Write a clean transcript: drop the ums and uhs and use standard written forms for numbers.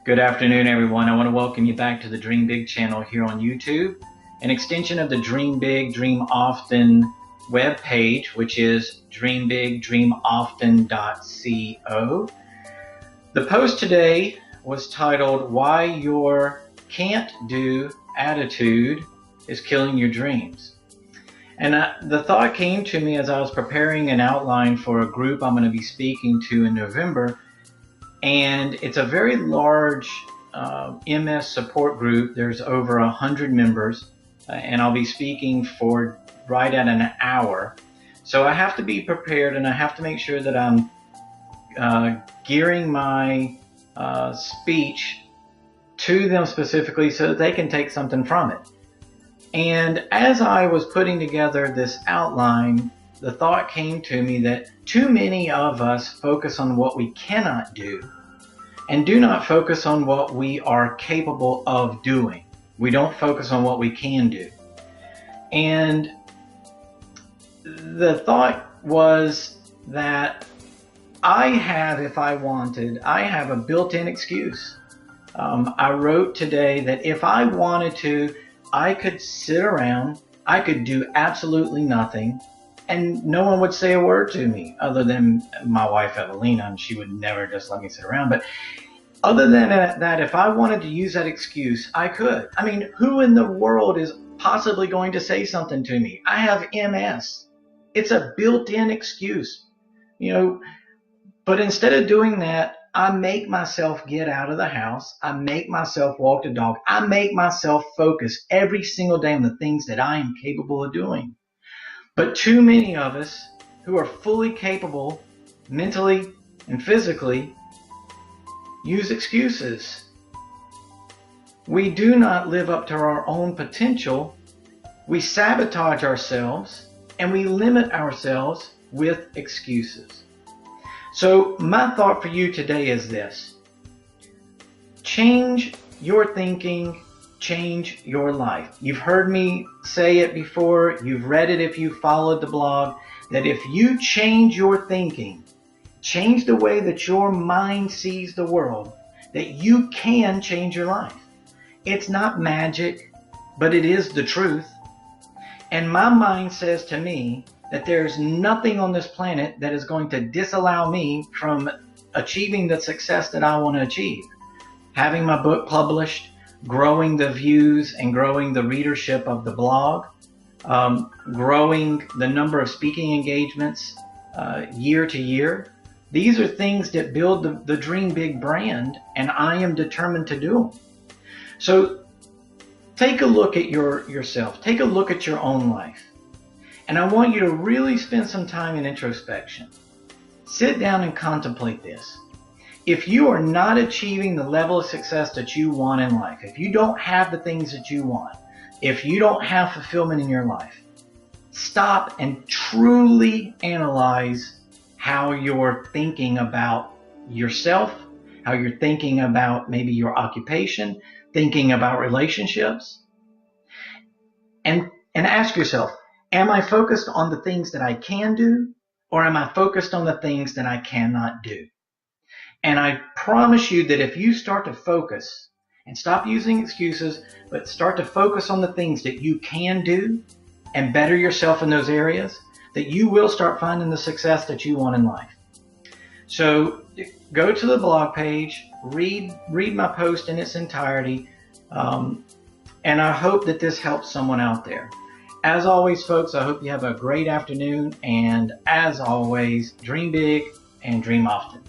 Good afternoon, everyone. I want to welcome you back to the Dream Big channel here on YouTube, an extension of the Dream Big, Dream Often webpage, which is dreambigdreamoften.co. The post today was titled, Why Your Can't Do Attitude is Killing Your Dreams. And the thought came to me as I was preparing an outline for a group I'm going to be speaking to in November. And it's a very large MS support group. There's over 100 members, and I'll be speaking for right at an hour. So I have to be prepared, and I have to make sure that I'm gearing my speech to them specifically so that they can take something from it. And as I was putting together this outline, the thought came to me that too many of us focus on what we cannot do and do not focus on what we are capable of doing. We don't focus on what we can do. And the thought was that I have a built-in excuse. I wrote today that if I wanted to, I could sit around, I could do absolutely nothing, and no one would say a word to me other than my wife, Evelina, and she would never just let me sit around. But other than that, if I wanted to use that excuse, I could. I mean, who in the world is possibly going to say something to me? I have MS. It's a built-in excuse, but instead of doing that, I make myself get out of the house. I make myself walk the dog. I make myself focus every single day on the things that I am capable of doing. But too many of us who are fully capable mentally and physically use excuses. We do not live up to our own potential. We sabotage ourselves and we limit ourselves with excuses. So my thought for you today is this: change your thinking, change your life. You've heard me say it before, you've read it if you followed the blog, that if you change your thinking, change the way that your mind sees the world, that you can change your life. It's not magic, but it is the truth. And my mind says to me that there's nothing on this planet that is going to disallow me from achieving the success that I want to achieve. Having my book published, growing the views and growing the readership of the blog, growing the number of speaking engagements year to year. These are things that build the Dream Big brand, and I am determined to do them. So take a look at yourself. Take a look at your own life. And I want you to really spend some time in introspection. Sit down and contemplate this. If you are not achieving the level of success that you want in life, if you don't have the things that you want, if you don't have fulfillment in your life, stop and truly analyze how you're thinking about yourself, how you're thinking about maybe your occupation, thinking about relationships, and ask yourself, am I focused on the things that I can do, or am I focused on the things that I cannot do? And I promise you that if you start to focus and stop using excuses, but start to focus on the things that you can do and better yourself in those areas, that you will start finding the success that you want in life. So go to the blog page, read my post in its entirety, and I hope that this helps someone out there. As always, folks, I hope you have a great afternoon, and as always, dream big and dream often.